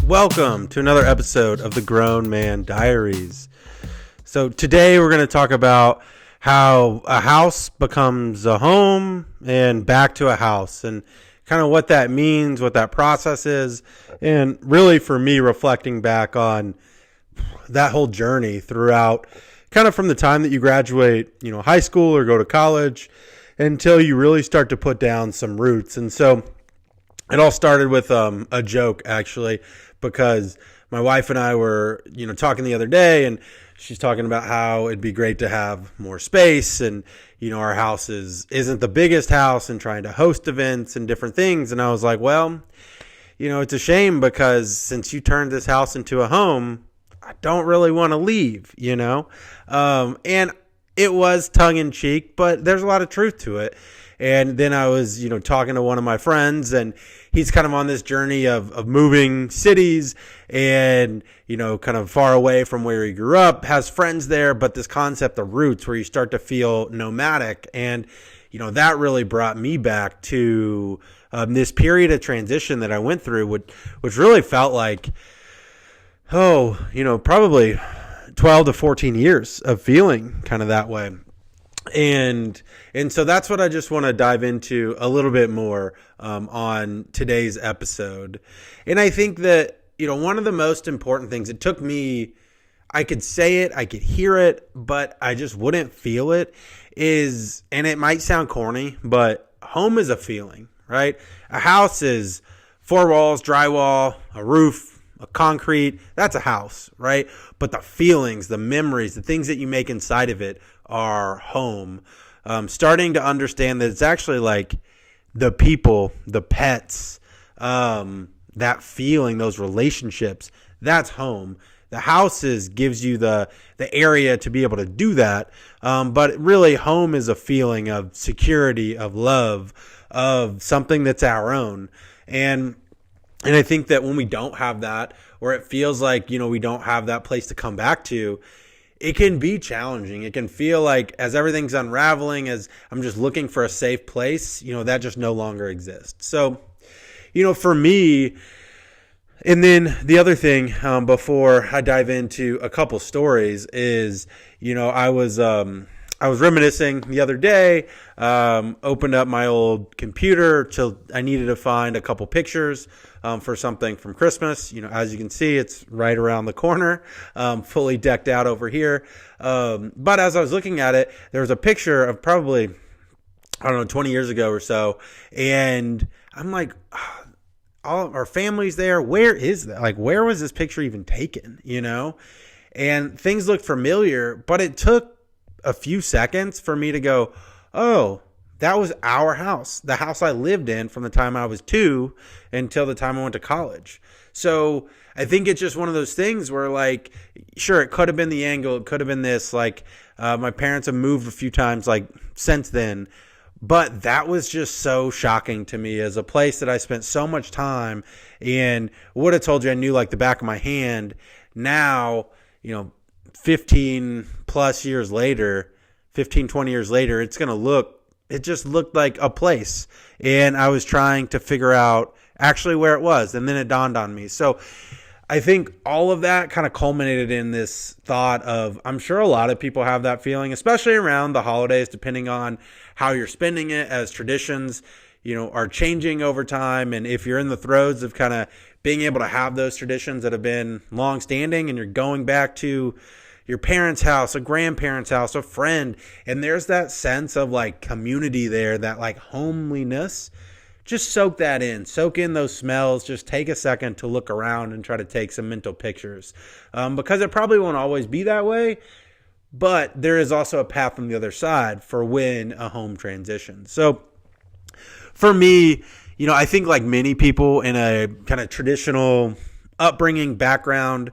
Welcome to another episode of the Grown Man Diaries. So today we're going to talk about how a house becomes a home and back to a house, and kind of what that means, what that process is, and really for me reflecting back on that whole journey throughout, kind of from the time that you graduate, high school or go to college until you really start to put down some roots. And so it all started with a joke, actually, because my wife and I were, talking the other day, and she's talking about how it'd be great to have more space, and our house isn't the biggest house, and trying to host events and different things. And I was like, well, it's a shame, because since you turned this house into a home, I don't really want to leave, and it was tongue in cheek, but there's a lot of truth to it. And then I was, talking to one of my friends, and he's kind of on this journey of moving cities and, kind of far away from where he grew up, has friends there, but this concept of roots where you start to feel nomadic. And, that really brought me back to this period of transition that I went through, which really felt like, probably 12 to 14 years of feeling kind of that way. And so that's what I just want to dive into a little bit more on today's episode. And I think that, one of the most important things, it took me, I could say it, I could hear it, but I just wouldn't feel it, is, and it might sound corny, but home is a feeling, right? A house is four walls, drywall, a roof, a concrete. That's a house, right? But the feelings, the memories, the things that you make inside of it are home. Starting to understand that it's actually like the people, the pets, that feeling, those relationships, that's home. The houses gives you the area to be able to do that. But really, home is a feeling of security, of love, of something that's our own. And I think that when we don't have that, or it feels like, we don't have that place to come back to, it can be challenging. It can feel like as everything's unraveling, as I'm just looking for a safe place, that just no longer exists. So, for me, and then the other thing, before I dive into a couple stories is, I was reminiscing the other day, opened up my old computer till I needed to find a couple pictures for something from Christmas. As you can see, it's right around the corner, fully decked out over here. But as I was looking at it, there was a picture of probably, 20 years ago or so. And I'm like, all of our family's there. Where is that? Like, where was this picture even taken? And things looked familiar, but it took a few seconds for me to go, oh, that was our house, the house I lived in from the time I was 2 until the time I went to college. So I think it's just one of those things where, like, sure, it could have been the angle, it could have been this, like, my parents have moved a few times, like, since then, but that was just so shocking to me as a place that I spent so much time and would have told you I knew like the back of my hand. Now, 15 plus years later, 15, 20 years later, it just looked like a place. And I was trying to figure out actually where it was. And then it dawned on me. So I think all of that kind of culminated in this thought of, I'm sure a lot of people have that feeling, especially around the holidays, depending on how you're spending it, as traditions, are changing over time. And if you're in the throes of kind of being able to have those traditions that have been long standing, and you're going back to your parents' house, a grandparent's house, a friend, and there's that sense of like community there, that like homeliness, just soak that in, soak in those smells, just take a second to look around and try to take some mental pictures, because it probably won't always be that way, but there is also a path on the other side for when a home transitions. So for me, I think like many people in a kind of traditional upbringing background,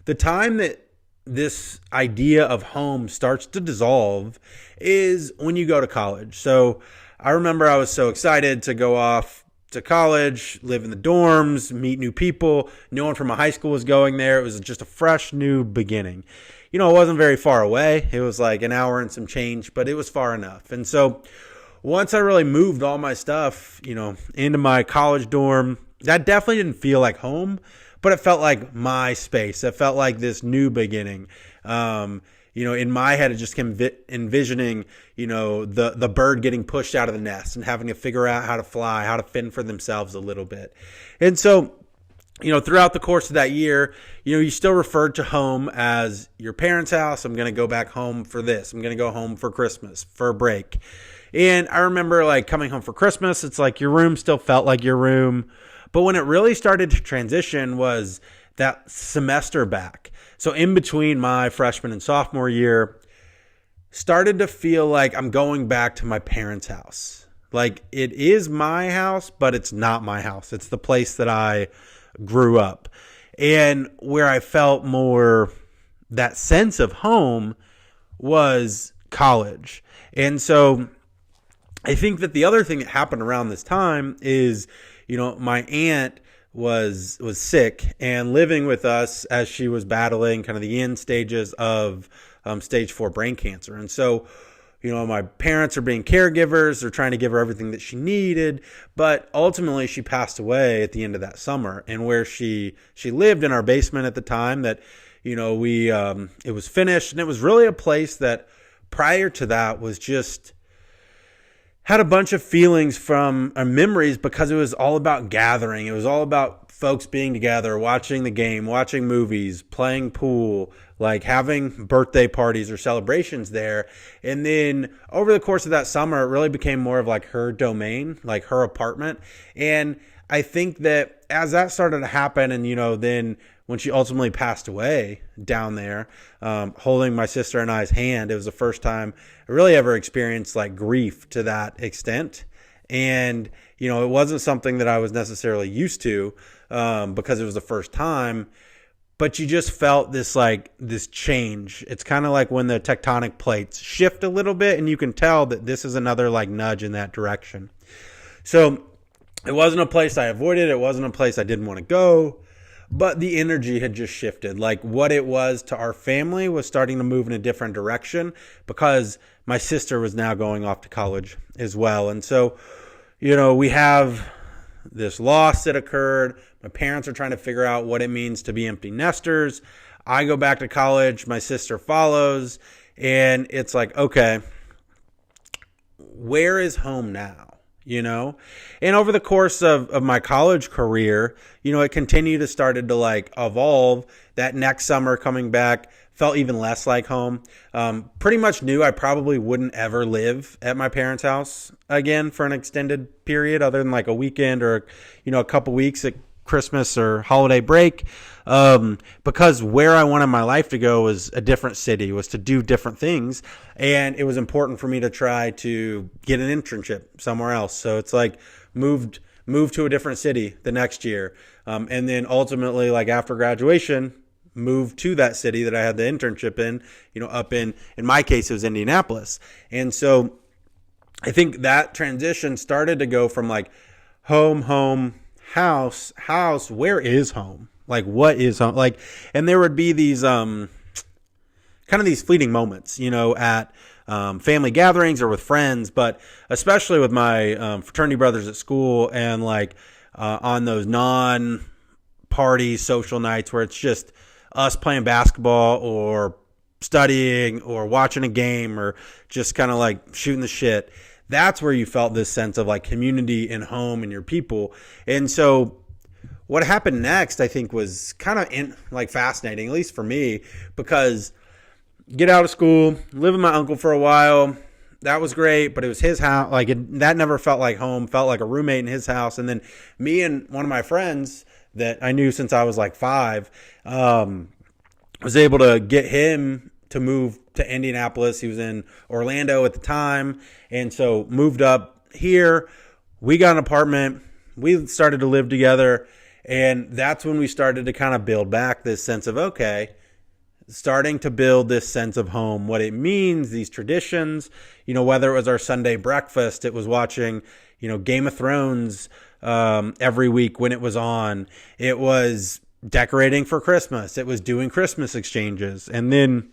the time that this idea of home starts to dissolve is when you go to college. So I remember I was so excited to go off to college, live in the dorms, meet new people. No one from my high school was going there. It was just a fresh new beginning. It wasn't very far away. It was like an hour and some change, but it was far enough. And so once I really moved all my stuff, into my college dorm, that definitely didn't feel like home, but it felt like my space. It felt like this new beginning. In my head, it just came envisioning, the bird getting pushed out of the nest and having to figure out how to fly, how to fend for themselves a little bit. And so, throughout the course of that year, you still referred to home as your parents' house. I'm going to go back home for this. I'm going to go home for Christmas, for a break. And I remember like coming home for Christmas, it's like your room still felt like your room. But when it really started to transition was that semester back. So in between my freshman and sophomore year, started to feel like I'm going back to my parents' house. Like it is my house, but it's not my house. It's the place that I grew up. And where I felt more that sense of home was college. And so I think that the other thing that happened around this time is, my aunt was sick and living with us as she was battling kind of the end stages of stage 4 brain cancer. And so, my parents are being caregivers. They're trying to give her everything that she needed. But ultimately, she passed away at the end of that summer. And where she lived in our basement at the time that, it was finished. And it was really a place that prior to that was just had a bunch of feelings from memories because it was all about gathering. It was all about folks being together, watching the game, watching movies, playing pool, like having birthday parties or celebrations there. And then over the course of that summer, it really became more of like her domain, like her apartment. And I think that as that started to happen and, then when she ultimately passed away down there, holding my sister and I's hand, it was the first time I really ever experienced like grief to that extent. And, it wasn't something that I was necessarily used to because it was the first time, but you just felt this change. It's kind of like when the tectonic plates shift a little bit and you can tell that this is another like nudge in that direction. So it wasn't a place I avoided. It wasn't a place I didn't want to go. But the energy had just shifted. Like what it was to our family was starting to move in a different direction because my sister was now going off to college as well. And so, we have this loss that occurred. My parents are trying to figure out what it means to be empty nesters. I go back to college. My sister follows. And it's like, okay, where is home now? And over the course of my college career, it continued to started to like evolve. That next summer coming back felt even less like home. Pretty much knew I probably wouldn't ever live at my parents' house again for an extended period other than like a weekend or, a couple weeks at Christmas or holiday break. Because where I wanted my life to go was a different city, was to do different things. And it was important for me to try to get an internship somewhere else. So it's like moved to a different city the next year. And then ultimately, like after graduation, moved to that city that I had the internship in, up in my case, it was Indianapolis. And so I think that transition started to go from like home, house, where is home? Like, what is home? Like, and there would be these, kind of these fleeting moments, at, family gatherings or with friends, but especially with my, fraternity brothers at school and like, on those non-party social nights where it's just us playing basketball or studying or watching a game or just kind of like shooting the shit. That's where you felt this sense of like community and home and your people. And so what happened next, I think, was kind of fascinating, at least for me, because get out of school, live with my uncle for a while. That was great, but it was his house. That never felt like home, felt like a roommate in his house. And then me and one of my friends that I knew since I was like 5, was able to get him to move to Indianapolis. He was in Orlando at the time. And so moved up here. We got an apartment. We started to live together. And that's when we started to kind of build back this sense of, okay, starting to build this sense of home, what it means, these traditions, whether it was our Sunday breakfast, it was watching, Game of Thrones every week when it was on. It was decorating for Christmas. It was doing Christmas exchanges. And then,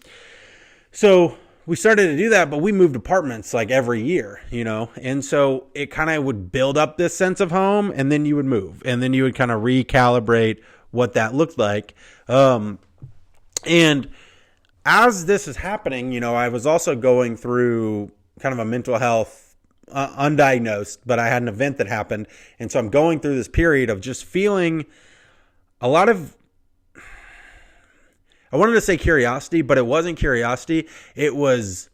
so we started to do that, but we moved apartments like every year, and so it kind of would build up this sense of home and then you would move and then you would kind of recalibrate what that looked like. And as this is happening, I was also going through kind of a mental health, undiagnosed, but I had an event that happened. And so I'm going through this period of just feeling a lot of, I wanted to say curiosity, but it wasn't curiosity. It was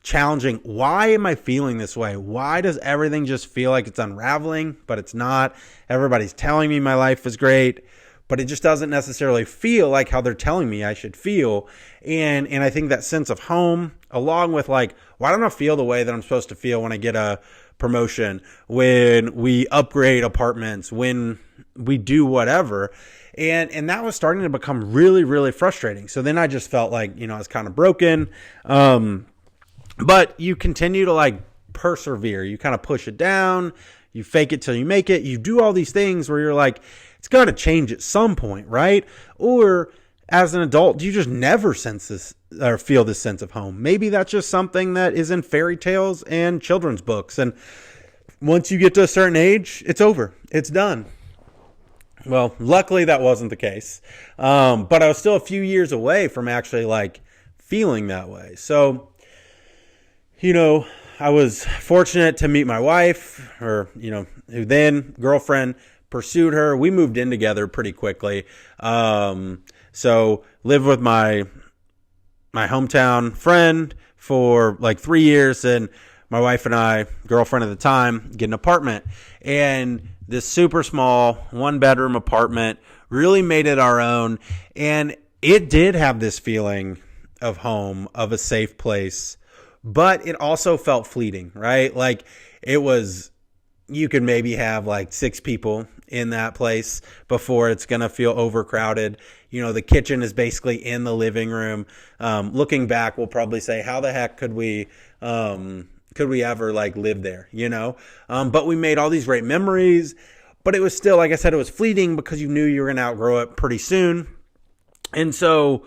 challenging. Why am I feeling this way? Why does everything just feel like it's unraveling, but it's not? Everybody's telling me my life is great, but it just doesn't necessarily feel like how they're telling me I should feel. And I think that sense of home, along with why don't I feel the way that I'm supposed to feel when I get a promotion, when we upgrade apartments, when we do whatever. And that was starting to become really, really frustrating. So then I just felt like, I was kind of broken. But you continue to persevere. You kind of push it down. You fake it till you make it. You do all these things where you're like, it's got to change at some point, right? Or as an adult, you just never sense this or feel this sense of home. Maybe that's just something that is in fairy tales and children's books. And once you get to a certain age, it's over. It's done. Well, luckily that wasn't the case. But I was still a few years away from actually feeling that way. So, I was fortunate to meet my wife, or, who then girlfriend, pursued her. We moved in together pretty quickly. So lived with my hometown friend for 3 years, and my wife and I, girlfriend at the time, get an apartment. And this super small 1-bedroom apartment really made it our own. And it did have this feeling of home, of a safe place, but it also felt fleeting, right? It was, you could maybe have 6 people in that place before it's going to feel overcrowded. The kitchen is basically in the living room. Looking back, we'll probably say, how the heck could we ever live there, but we made all these great memories, but it was still, like I said, it was fleeting because you knew you were going to outgrow it pretty soon. And so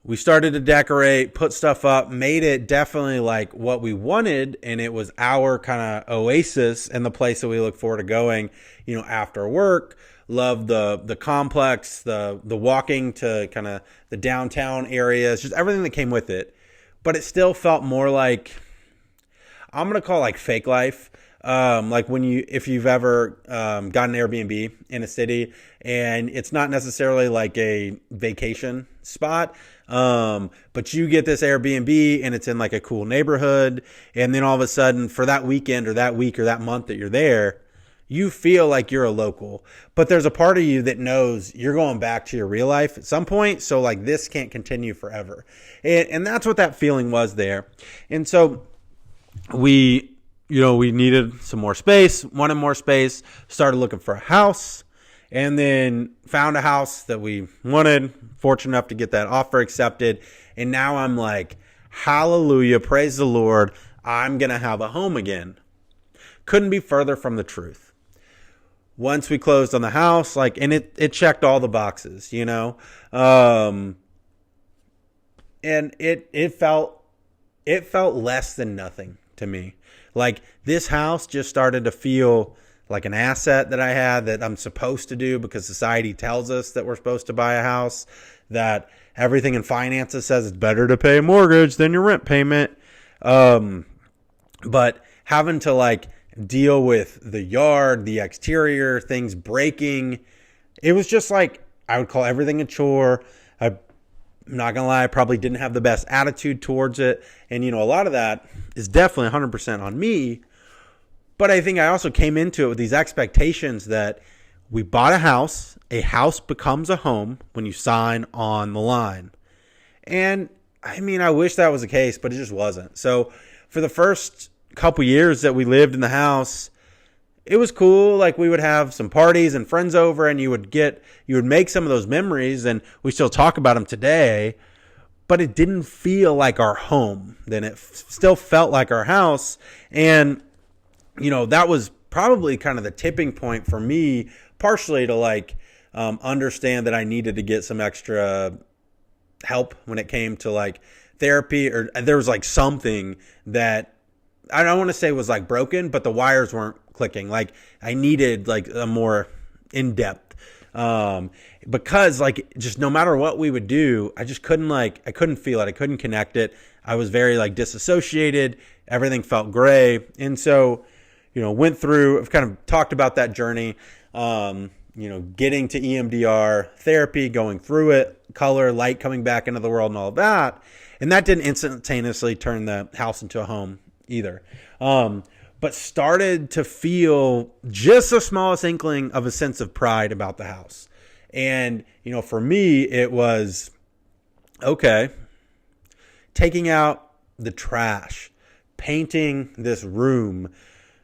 we started to decorate, put stuff up, made it definitely what we wanted. And it was our kind of oasis and the place that we look forward to going, after work. Love the complex, the walking to kind of the downtown areas, just everything that came with it. But it still felt more I'm going to call fake life. If you've ever gotten an Airbnb in a city and it's not necessarily a vacation spot, but you get this Airbnb and it's in a cool neighborhood. And then all of a sudden for that weekend or that week or that month that you're there, you feel like you're a local, but there's a part of you that knows you're going back to your real life at some point. So this can't continue forever. And that's what that feeling was there. And so we needed some more space, wanted more space, started looking for a house, and then found a house that we wanted, fortunate enough to get that offer accepted. And now I'm hallelujah, praise the Lord, I'm going to have a home again. Couldn't be further from the truth. Once we closed on the house, and it checked all the boxes, and it felt less than nothing to me. This house just started to feel like an asset that I had that I'm supposed to do because society tells us that we're supposed to buy a house, that everything in finances says it's better to pay a mortgage than your rent payment. But having to deal with the yard, the exterior, things breaking, it was just I would call everything a chore. I'm not going to lie, I probably didn't have the best attitude towards it. And, a lot of that is definitely 100% on me. But I think I also came into it with these expectations that we bought a house becomes a home when you sign on the line. And I wish that was the case, but it just wasn't. So for the first couple years that we lived in the house, it was cool. We would have some parties and friends over, and you would make some of those memories, and we still talk about them today, but it didn't feel like our home. Then it still felt like our house. And, that was probably kind of the tipping point for me, partially to understand that I needed to get some extra help when it came to therapy, or there was something that I don't want to say was broken, but the wires weren't clicking. I needed a more in-depth Because like just no matter what we would do, I just couldn't I couldn't feel it. I couldn't connect it. I was very like disassociated. Everything felt gray. And so, went through, I've kind of talked about that journey, getting to EMDR therapy, going through it, color, light coming back into the world and all of that. And that didn't instantaneously turn the house into a home either. But started to feel just the smallest inkling of a sense of pride about the house. And, for me, it was, okay, taking out the trash, painting this room,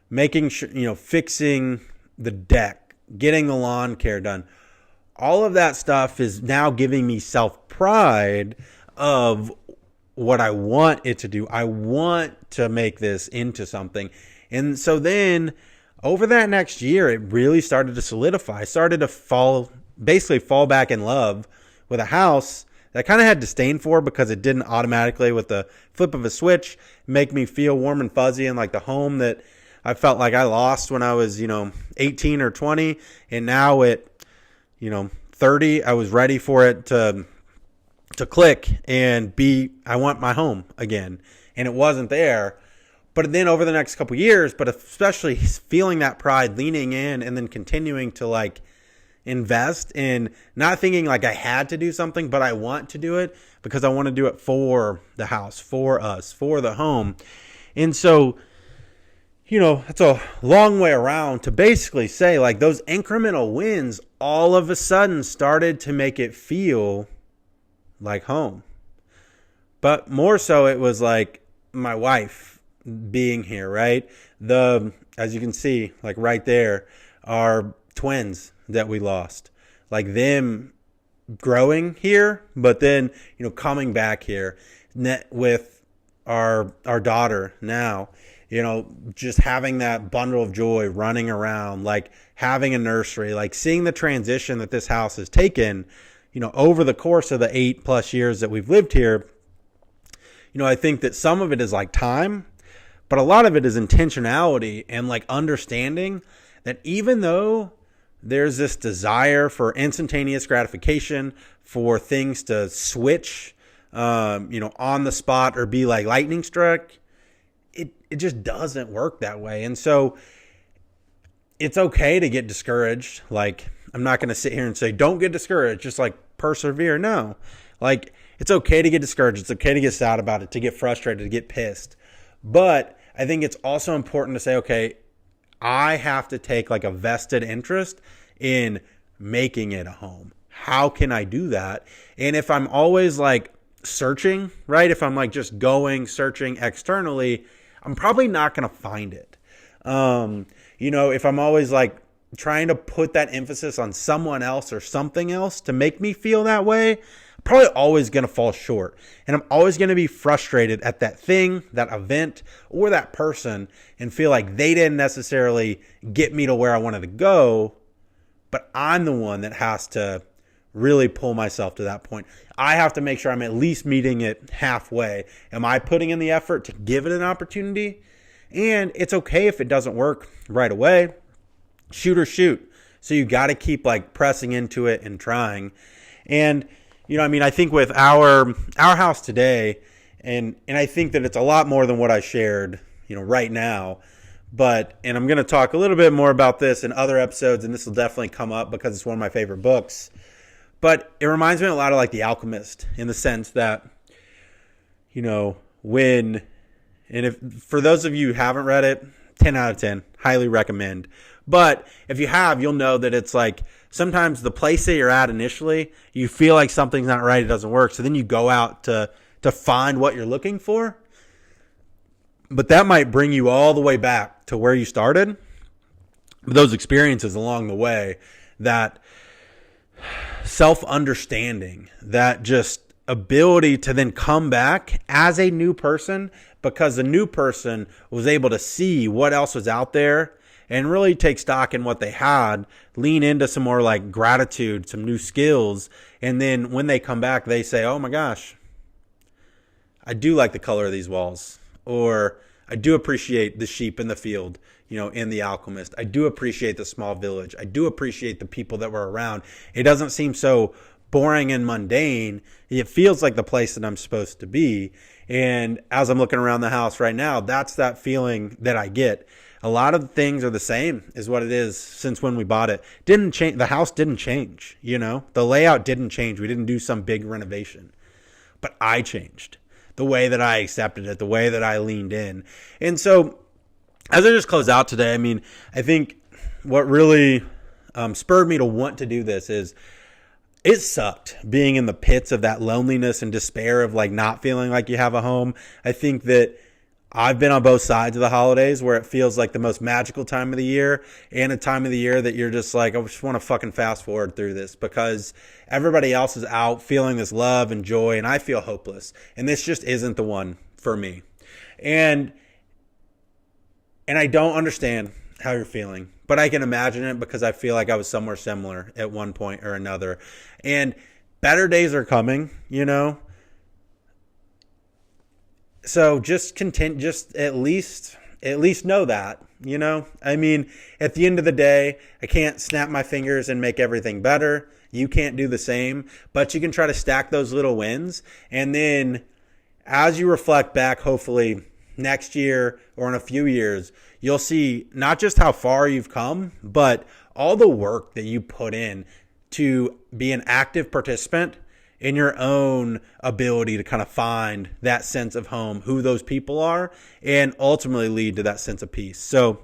making sure, fixing the deck, getting the lawn care done. All of that stuff is now giving me self-pride of what I want it to do. I want to make this into something. And so then over that next year, it really started to solidify. I started to fall back in love with a house that I kind of had disdain for because it didn't automatically, with the flip of a switch, make me feel warm and fuzzy and like the home that I felt like I lost when I was, 18 or 20. And now at, 30, I was ready for it to click and I want my home again. And it wasn't there. But then over the next couple years, but especially feeling that pride, leaning in and then continuing to invest in, not thinking like I had to do something, but I want to do it because I want to do it for the house, for us, for the home. And so, it's a long way around to basically say those incremental wins all of a sudden started to make it feel like home. But more so it was like my wife being here, right? As you can see, right there are twins that we lost, them growing here, but then, coming back here with our daughter now, just having that bundle of joy running around, having a nursery, seeing the transition that this house has taken, over the course of the 8+ years that we've lived here. I think that some of it is time, but a lot of it is intentionality and understanding that even though there's this desire for instantaneous gratification, for things to switch, on the spot or be lightning struck, it just doesn't work that way. And so it's okay to get discouraged. I'm not going to sit here and say, don't get discouraged, just persevere. No, it's okay to get discouraged. It's okay to get sad about it, to get frustrated, to get pissed. But I think it's also important to say, okay, I have to take a vested interest in making it a home. How can I do that? And if I'm always searching, right? If I'm just searching externally, I'm probably not going to find it. If I'm always trying to put that emphasis on someone else or something else to make me feel that way, I'm probably always going to fall short. And I'm always going to be frustrated at that thing, that event, or that person and feel like they didn't necessarily get me to where I wanted to go. But I'm the one that has to really pull myself to that point. I have to make sure I'm at least meeting it halfway. Am I putting in the effort to give it an opportunity? And it's okay if it doesn't work right away. Shoot or shoot. So you got to keep pressing into it and trying. And, I think with our house today, and I think that it's a lot more than what I shared, right now. And I'm going to talk a little bit more about this in other episodes, and this will definitely come up because it's one of my favorite books. But it reminds me a lot of The Alchemist, in the sense that, for those of you who haven't read it, 10 out of 10, highly recommend. But if you have, you'll know that it's sometimes the place that you're at initially, you feel like something's not right, it doesn't work. So then you go out to find what you're looking for. But that might bring you all the way back to where you started. Those experiences along the way, that self-understanding, that just ability to then come back as a new person, because the new person was able to see what else was out there and really take stock in what they had, lean into some more gratitude, some new skills. And then when they come back, they say, oh my gosh, I do like the color of these walls, or I do appreciate the sheep in the field. in The Alchemist. I do appreciate the small village. I do appreciate the people that were around. It doesn't seem so boring and mundane. It feels like the place that I'm supposed to be. And as I'm looking around the house right now, that's that feeling that I get. A lot of things are the same is what it is since when we bought it. Didn't change. The house didn't change, The layout didn't change. We didn't do some big renovation. But I changed. The way that I accepted it, the way that I leaned in. And so as I just close out today, I think what really spurred me to want to do this is it sucked being in the pits of that loneliness and despair of like not feeling like you have a home. I think that I've been on both sides of the holidays where it feels like the most magical time of the year and a time of the year that you're just like, I just want to fucking fast forward through this because everybody else is out feeling this love and joy and I feel hopeless. And this just isn't the one for me. And I don't understand how you're feeling, but I can imagine it because I feel like I was somewhere similar at one point or another. And better days are coming, So just at least know that, at the end of the day, I can't snap my fingers and make everything better. You can't do the same, but you can try to stack those little wins. And then as you reflect back, hopefully next year or in a few years, you'll see not just how far you've come, but all the work that you put in to be an active participant in your own ability to kind of find that sense of home, who those people are, and ultimately lead to that sense of peace. So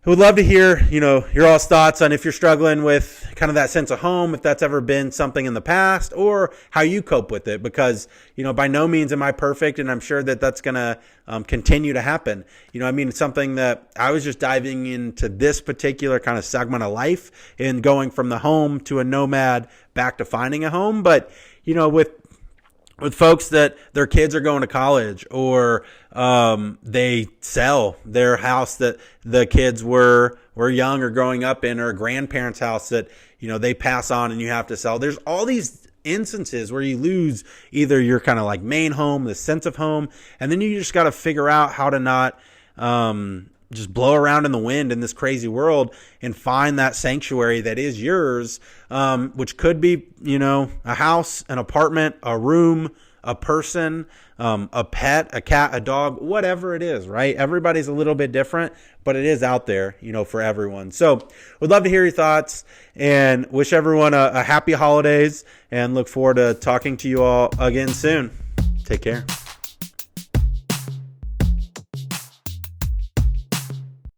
I would love to hear, your all's thoughts on if you're struggling with kind of that sense of home, if that's ever been something in the past, or how you cope with it. Because, by no means am I perfect, and I'm sure that that's going to continue to happen. It's something that I was just diving into this particular kind of segment of life and going from the home to a nomad back to finding a home. But, with folks that their kids are going to college or they sell their house that the kids were young or growing up in, or a grandparent's house that, they pass on and you have to sell. There's all these instances where you lose either your kind of like main home, the sense of home, and then you just got to figure out how to not just blow around in the wind in this crazy world and find that sanctuary that is yours, which could be, a house, an apartment, a room, a person, a pet, a cat, a dog, whatever it is, right? Everybody's a little bit different, but it is out there, for everyone. So would love to hear your thoughts and wish everyone a happy holidays and look forward to talking to you all again soon. Take care.